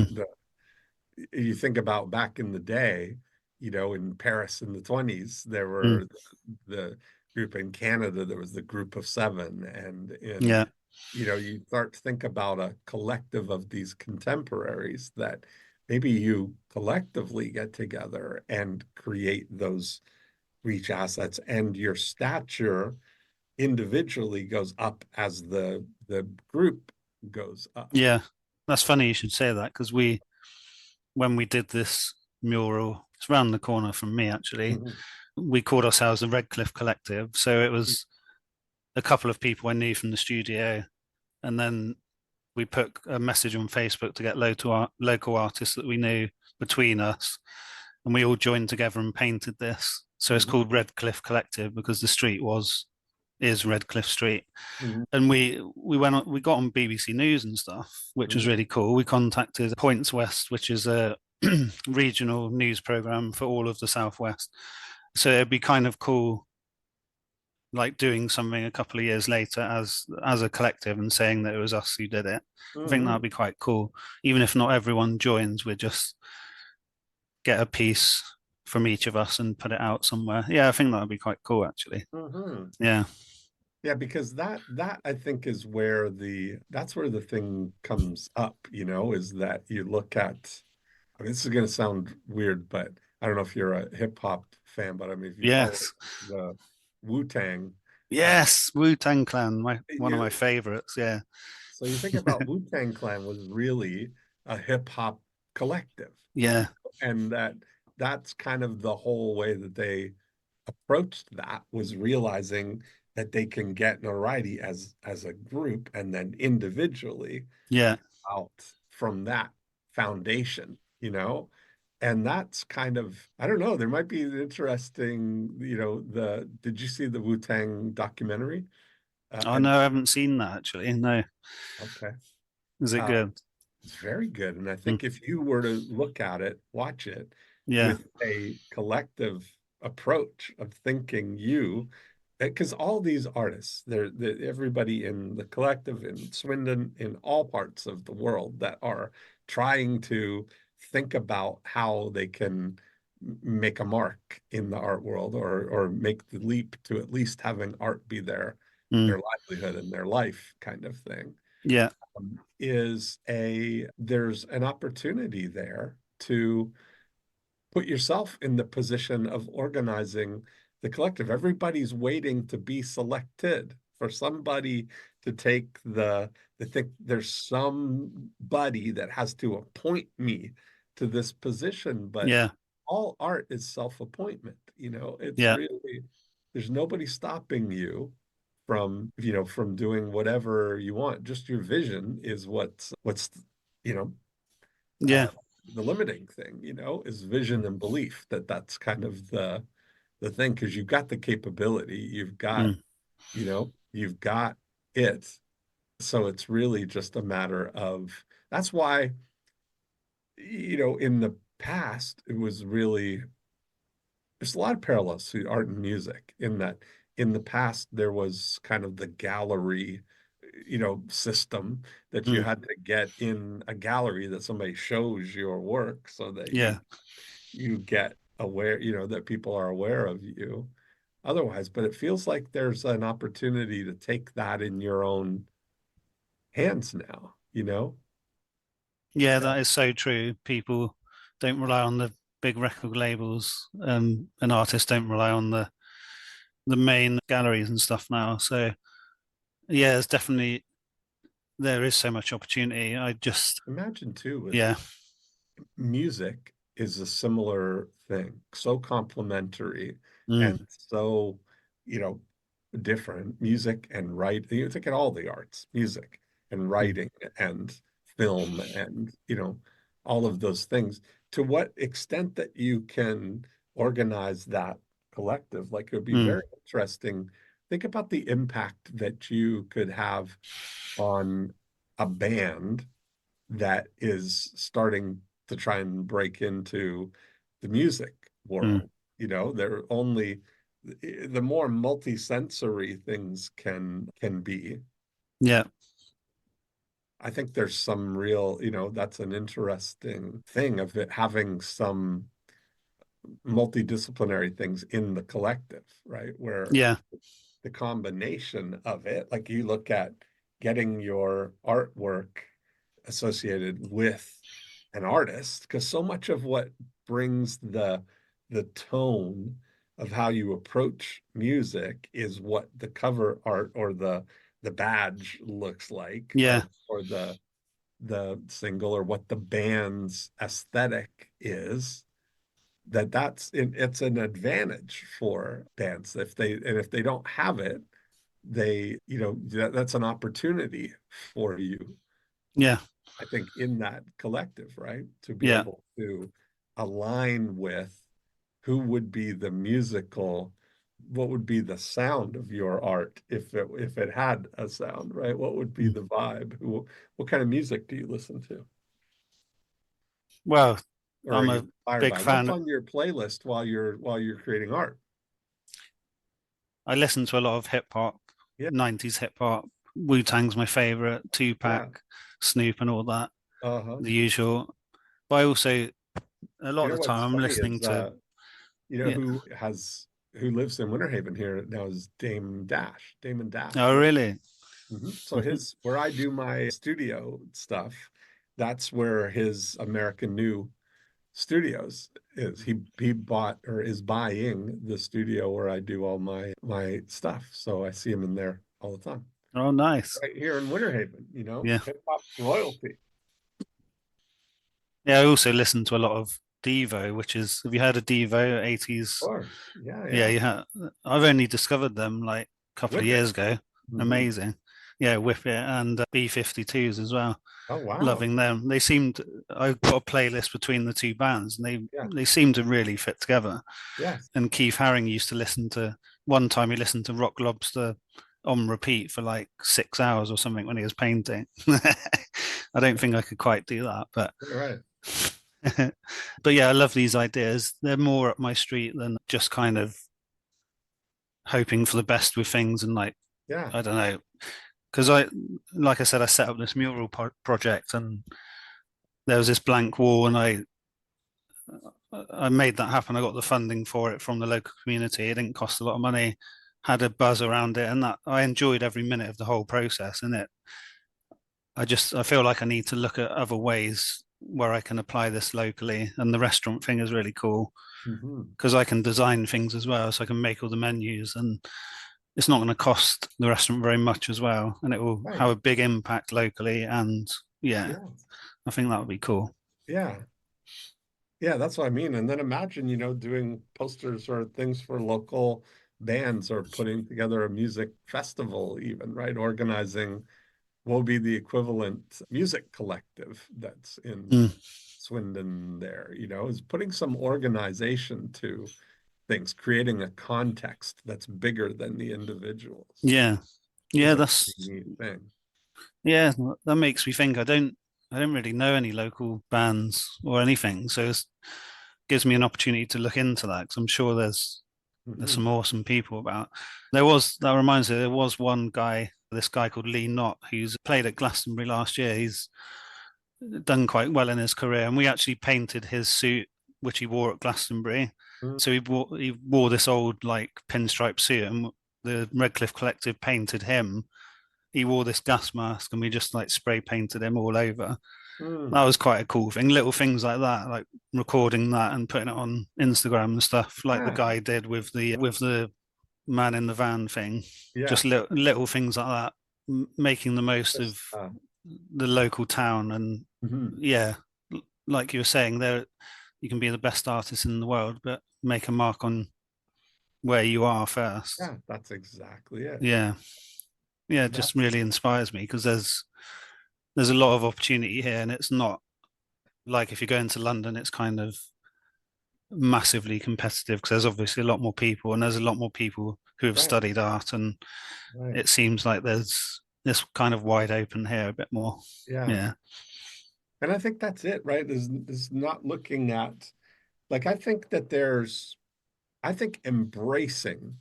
you think about back in the day, in Paris in the 20s, there Mm. were the group in Canada, there was the group of seven. And Yeah. you start to think about a collective of these contemporaries that maybe you collectively get together and create those reach assets, and your stature individually goes up as the group goes up. Yeah. That's funny you should say that, because when we did this mural, it's around the corner from me actually. Mhm. We called ourselves the Redcliffe Collective. So it was a couple of people I knew from the studio, and then we put a message on Facebook to get local artists that we knew between us, and we all joined together and painted this. So it's Mhm. called Redcliffe Collective because the street is Redcliffe Street. Mhm. And we got on BBC News and stuff, which was Mhm. really cool. We contacted Points West, which is a regional news program for all of the Southwest. So it'd be kind of cool, like doing something a couple of years later as a collective and saying that it was us who did it. I think that'd Mhm. be quite cool. Even if not everyone joins, we just get a piece from each of us and put it out somewhere. Yeah, I think that'd be quite cool actually. Mhm. Yeah. Yeah, because that I think is where that's where the thing comes up, is that you look at, I mean, this is going to sound weird, but I don't know if you're a hip hop fan, but I mean, if you follow Yes. the Wu-Tang, uh, Yes. Wu-Tang Clan, one of my you, favorites. Yeah. so you think about Wu-Tang Clan was really a hip hop collective, Yeah. and that's kind of the whole way that they approached that, was realizing that they can get notoriety as a group and then individually Yeah. out from that foundation, and that's kind of, I don't know, there might be an interesting, did you see the Wu-Tang documentary? Oh And no, I haven't seen that actually. No. okay, Is it uh, good? it's very good. And I Mm. think if you were to look at it, watch it Yeah. with a collective approach of thinking, because all these artists, everybody in the collective in Swindon, in all parts of the world, that are trying to think about how they can make a mark in the art world, or make the leap to at least having art be their Mm. livelihood and their life kind of thing, Yeah. there's an opportunity there to put yourself in the position of organizing the collective. Everybody's waiting to be selected for somebody to take they think there's somebody that has to appoint me to this position, but Yeah. all art is self-appointment. It's Yeah. really, there's nobody stopping you from doing whatever you want. Just your vision is what's you know uh Yeah. the limiting thing, is vision and belief, that's kind of the thing, because you've got the capability, Mm. you've got it. So it's really just a matter of, that's why, in the past, it was really, there's a lot of parallels to art and music, in that in the past there was kind of the gallery, system, that you Mm. had to get in a gallery, that somebody shows your work so that you Yeah. you get aware, that people are aware of you otherwise. But it feels like there's an opportunity to take that in your own hands now. Yeah, Yeah. that is so true. People don't rely on the big record labels, and artists don't rely on the main galleries and stuff now. So yeah, it's definitely there is so much opportunity. I just Imagine too, with yeah. music is a similar thing, so complementary Mm. and so, you know, different. Music and writing, you think at all the arts, music and Mm. writing and film and, all of those things. To what extent that you can organize that collective, like, it would be Mm. very interesting. Think about the impact that you could have on a band that is starting to try and break into the music Mm. world. They're only, the more multi-sensory things can be. Yeah. I think there's some real, that's an interesting thing of it having some multidisciplinary things in the collective, right? Where Yeah. the combination of it, like you look at getting your artwork associated with an artist, because so much of what brings the tone of how you approach music is what the cover art or the badge looks like, Yeah. right? Or the single, or what the band's aesthetic is. It's an advantage for bands if they don't have it, that's an opportunity for you, Yeah. I think, in that collective, right? To be Yeah. able to align with who would be the musical, what would be the sound of your art if it had a sound, right? What would be the vibe? What kind of music do you listen to? Well, Or are I'm you a inspired big by? What's fan. on your playlist while you're creating art? I listen to a lot of hip hop, Yeah, 90s hip hop. Wu-Tang's my favorite, yeah. Tupac, Snoop, and all that, Uh-huh. the usual. But I also, a lot You of know the what's time, I'm funny listening is to, yeah. who lives in Winter Haven here now is Damon Dash. Oh, really? So where I do my studio stuff, that's where his American New Studios is. He bought or is buying the studio where I do all my stuff. So I see him in there all the time. Oh, nice. Right here in Winter Haven, Yeah. hip hop royalty. Yeah, I also listen to a lot of Devo, which is, have you heard of Devo, Of 80s? course. Yeah, Yeah, yeah. you have. I've only discovered them like a couple of Whip it. years ago. Mhm. Amazing. Yeah, Whip It and B-52s as well. Oh, wow. Loving them. They seemed, I've got a playlist between the two bands and Yeah. they seem to really fit together. Yes. And Keith Haring used to listen to, one time he listened to Rock Lobster on repeat for like 6 hours or something when he was painting. I don't think I could quite do that, but Right. but yeah, I love these ideas. They're more up my street than just kind of hoping for the best with things and like, Yeah. I don't know, because like I said, I set up this mural project and there was this blank wall and I made that happen. I got the funding for it from the local community. It didn't cost a lot of money, had a buzz around it, and that I enjoyed every minute of the whole process. And I feel like I need to look at other ways where I can apply this locally. And the restaurant thing is really cool Mhm. because I can design things as well, so I can make all the menus, and it's not going to cost the restaurant very much as well, and it will Right. have a big impact locally. And yeah, Yeah. I think that would be cool. Yeah. Yeah, that's what I mean. And then imagine, doing posters or things for local bands or putting together a music festival even, right? Organizing what would be the equivalent music collective that's in Mm. Swindon there, is putting some organization to things, creating a context that's bigger than the individuals. Yeah, It's yeah, a pretty that's neat thing. yeah. That makes me think. I don't really know any local bands or anything, so it gives me an opportunity to look into that because I'm sure there's Mhm. some awesome people about. That reminds me, there was one guy, this guy called Lee Knott, who's played at Glastonbury last year. He's done quite well in his career, and we actually painted his suit, which he wore at Glastonbury. Mm. So he wore this old like pinstripe suit, and the Redcliffe Collective painted him. He wore this gas mask, and we just like spray painted him all over. Mm. That was quite a cool thing. Little things like that, like recording that and putting it on Instagram and stuff, like the Yeah. guy did with the man in the van thing. Yeah. Just little things like that, making the most Just, of the local town. And mhm. yeah, like you were saying, there you can be the best artist in the world, but make a mark on where you are first. Yeah, that's exactly it. Yeah, yeah, it just That's really inspires me because there's a lot of opportunity here, and it's not like if you go into London, it's kind of massively competitive because there's obviously a lot more people, and there's a lot more people who have right. studied art, and Right. it seems like there's this kind of wide open here a bit more. Yeah. Yeah, And I think that's it, right? Is not looking at, like, I think embracing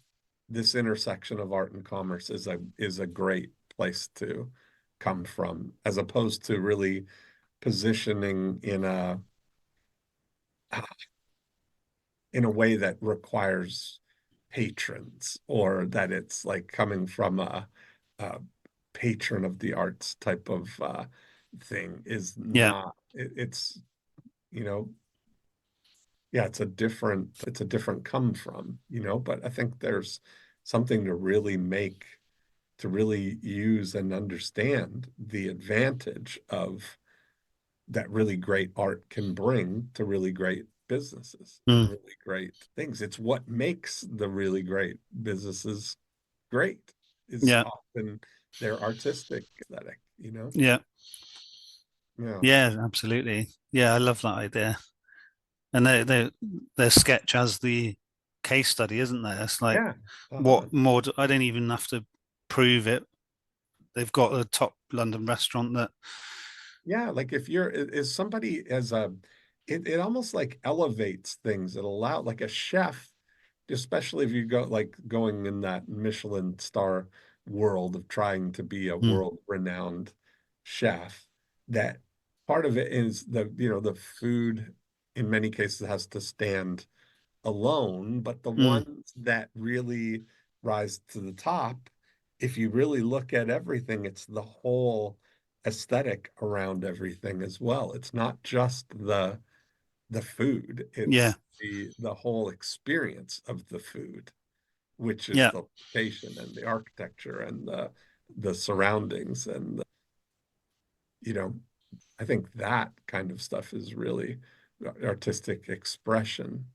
this intersection of art and commerce is a great place to come from, as opposed to really positioning in a way that requires patrons, or that it's like coming from a patron of the arts type of thing, is Yeah. not it's you know yeah, it's a different come from, but I think there's something to really use and understand the advantage of that really great art can bring to really great businesses and Mm. really great things. It's what makes the really great businesses great, is Yeah. often their artistic aesthetic, Yeah. Yeah. Yeah, absolutely. Yeah, I love that idea. And their sketch as the case study, isn't there? It's like, Yeah. what more I don't even have to prove it. They've got a top London restaurant that, Yeah, like if you're is somebody as a it almost like elevates things. It allow like a chef, especially if you go like going in that Michelin star world of trying to be a mm, world renowned chef, that part of it is the food in many cases has to stand alone, but the mm, ones that really rise to the top, if you really look at everything, it's the whole aesthetic around everything as well. It's not just the food, yeah, it's the whole experience of the food, which is yeah, the location and the architecture and the surroundings and you know I think that kind of stuff is really artistic expression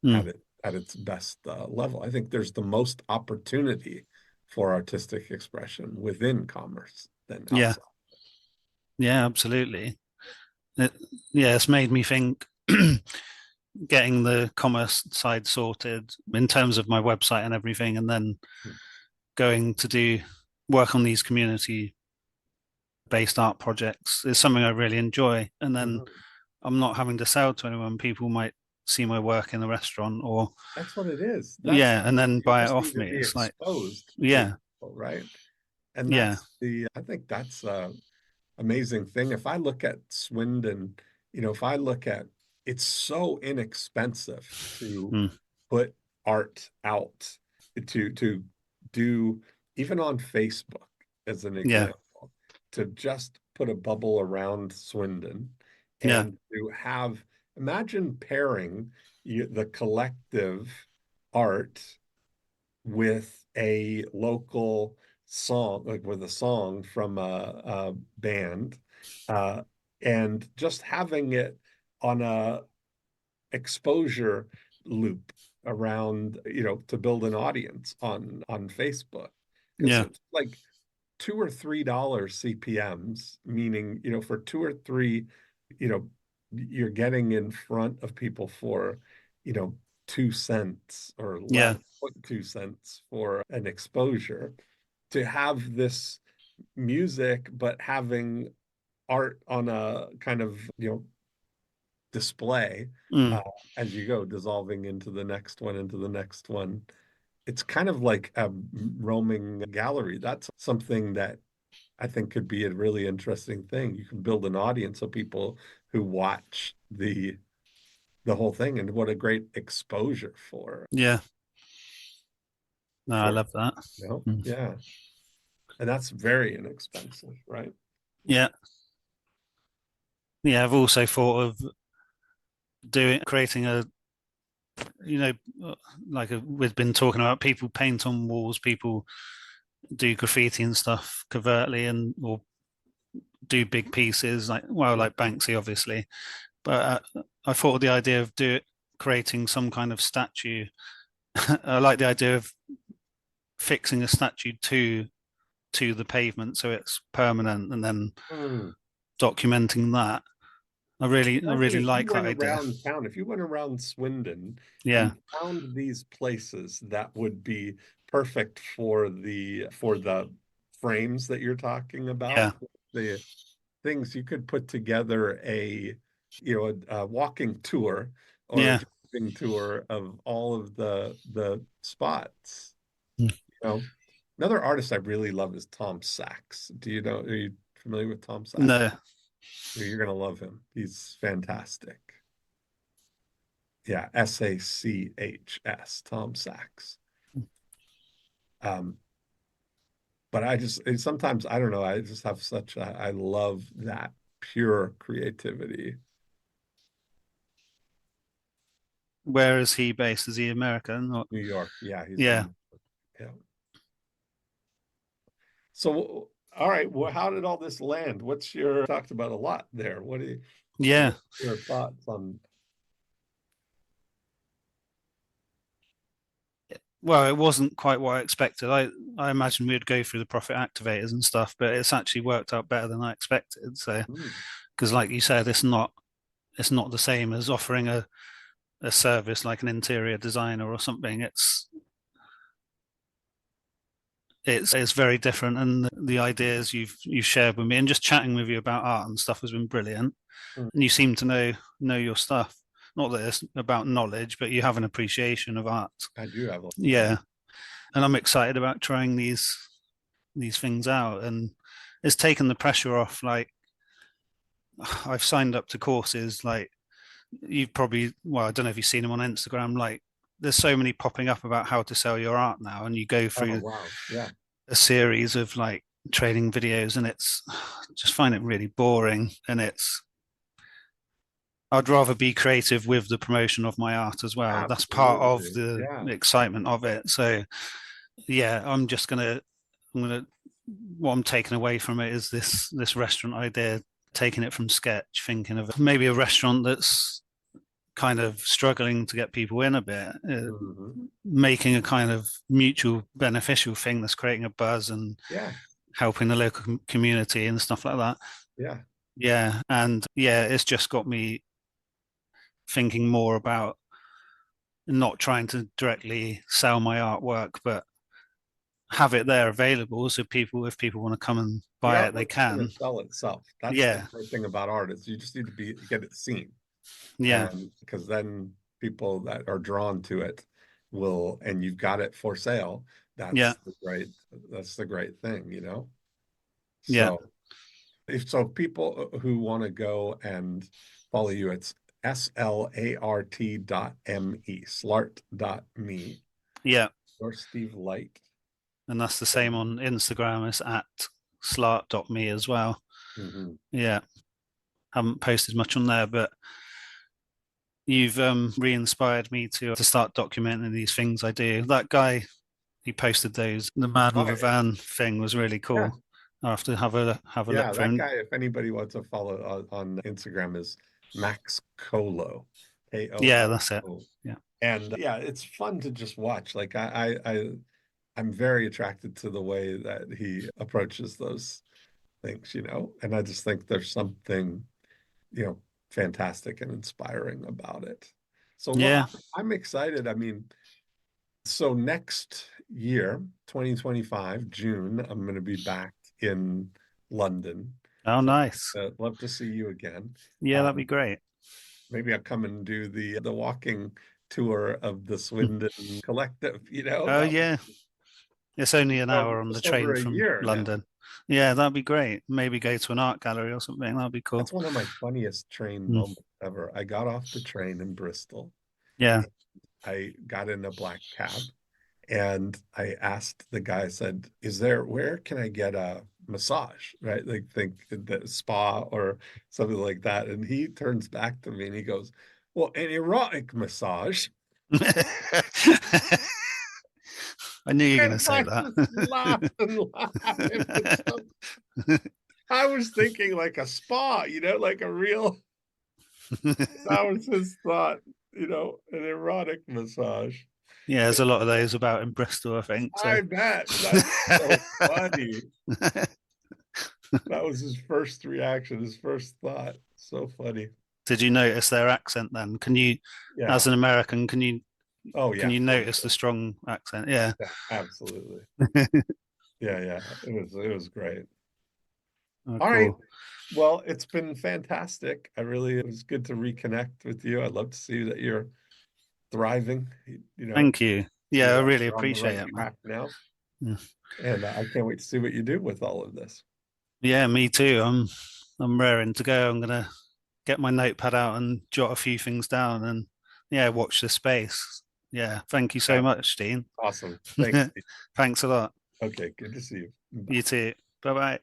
mm, at its best level. I think there's the most opportunity for artistic expression within commerce than yeah, outside. yeah, absolutely. It, yeah, it's made me think getting the commerce side sorted in terms of my website and everything, and then going to do work on these community based art projects is something I really enjoy. And then Mhm. I'm not having to sell to anyone. People might see my work in the restaurant or, That's what it is. yeah, and then You buy it just need off to me. be It's like, exposed to yeah, people, right? And yeah, I think that's amazing thing. If I look at Swindon, if I look at it's so inexpensive to mm, put art out, to do even on Facebook as an yeah, example, to just put a bubble around Swindon yeah, and to have imagine pairing the collective art with a local song, like with a song from a band, uh, and just having it on a exposure loop around, to build an audience on Facebook. Because yeah, it's like $2 or $3 CPMs, meaning, for two or three, you know, you're getting in front of people for, you know, 2 cents or yeah, less, 2 cents for an exposure. To have this music, but having art on a kind of, display mm, uh, as you go, dissolving into the next one, into the next one. It's kind of like a roaming gallery. That's something that I think could be a really interesting thing. You can build an audience of people who watch the whole thing, and what a great exposure yeah. No, I for love that. Mm. yeah. And that's very inexpensive, right? Yeah, yeah. I've also thought of creating a, you know, like we've been talking about, people paint on walls, people do graffiti and stuff covertly, and or do big pieces like, well, like Banksy, obviously. But I thought of the idea of creating some kind of statue. I like the idea of fixing a statue to the pavement so it's permanent, and then Hmm. documenting that. I Imagine really if you like that went idea. around town, if you went around Swindon Yeah, and found these places that would be perfect for the frames that you're talking yeah, about, the things you could put together a walking tour or a yeah, driving tour of all of the spots. mm. You know, another artist I really love is Tom Sachs. Do you know? Are you Familiar with Tom Sachs? No. You're going to love him. He's fantastic. Yeah, Sachs, Tom Sachs. But sometimes, I don't know, I just have I love that pure creativity. Where is he based? Is he American? Or... New York. Yeah, he's Yeah. yeah. So, all right, well, how did all this land? Talked about a lot there. What Yeah. your thoughts on? Well, it wasn't quite what I expected. I imagined we'd go through the profit activators and stuff, but it's actually worked out better than I expected. So, because like you said, it's not the same as offering a service like an interior designer or something. It's very different, and the ideas you've shared with me and just chatting with you about art and stuff has been brilliant. And you seem to know your stuff. Not that it's about knowledge, but you have an appreciation of art. I do have a Yeah, and I'm excited about trying these things out, and it's taken the pressure off. Like, I've signed up to courses like you've probably, well, I don't know if you've seen them on Instagram. Like, there's so many popping up about how to sell your art now, and you go through wow. Yeah. a series of like training videos, and it's just find it really boring. And I'd rather be creative with the promotion of my art as well. That's part of the excitement of it. So yeah, I'm gonna what I'm taking away from it is this restaurant idea, taking it from sketch, thinking of maybe a restaurant that's kind of struggling to get people in a bit, making a kind of mutual beneficial thing that's creating a buzz and helping the local community and stuff like that. Yeah, and it's just got me thinking more about not trying to directly sell my artwork, but have it there available so if people want to come and buy it, they can. Sell itself. That's the great thing about art is you just need to get it seen. Yeah. Because then people that are drawn to it will, and you've got it for sale. That's the great thing, you know? So so people who want to go and follow you, it's SLART.me, SLART.me. Yeah. Or Steve Light. And that's the same on Instagram. It's at SLART.me as well. Yeah. Haven't posted much on there, but you've re-inspired me to start documenting these things I do. That guy, he posted those. The man with a van thing was really cool. I'll have to have a look for him. That guy, if anybody wants to follow on Instagram, is Max Colo. Yeah, that's it. Yeah. And it's fun to just watch. Like I'm very attracted to the way that he approaches those things, you know, and I just think there's something, you know, fantastic and inspiring about it. So I'm excited. I mean, so next year, 2025, June, I'm going to be back in London. Oh, nice. I'd love to see you again. Yeah, that'd be great. Maybe I'll come and do the walking tour of the Swindon Collective, you know? Oh, yeah. It's only an hour on the train from London. Now. Yeah, that'd be great. Maybe go to an art gallery or something. That'd be cool. That's one of my funniest train moments ever. I got off the train in Bristol. Yeah. I got in a black cab and I asked the guy, I said, where can I get a massage? Right? Like think the spa or something like that. And he turns back to me and he goes, well, an erotic massage. I knew you were going to say that. I was thinking like a spa, you know, like a real. That was his thought, you know, an erotic massage. Yeah, there's a lot of those about in Bristol, I think. So. I bet. That's so funny. That was his first reaction, his first thought. So funny. Did you notice their accent then? Can you, as an American, can you notice the strong accent? Yeah, absolutely. Yeah. It was great. Oh, all right. Well, it's been fantastic. It was good to reconnect with you. I'd love to see that you're thriving. You know. Thank you. Yeah, I really appreciate it. Now. Yeah. And I can't wait to see what you do with all of this. Yeah, me too. I'm raring to go. I'm gonna get my notepad out and jot a few things down and yeah, watch the space. Yeah, thank you so Yeah, much, Dean. awesome. Thanks, Steve. Thanks a lot. Okay, good to see you. Bye. You too. Bye bye.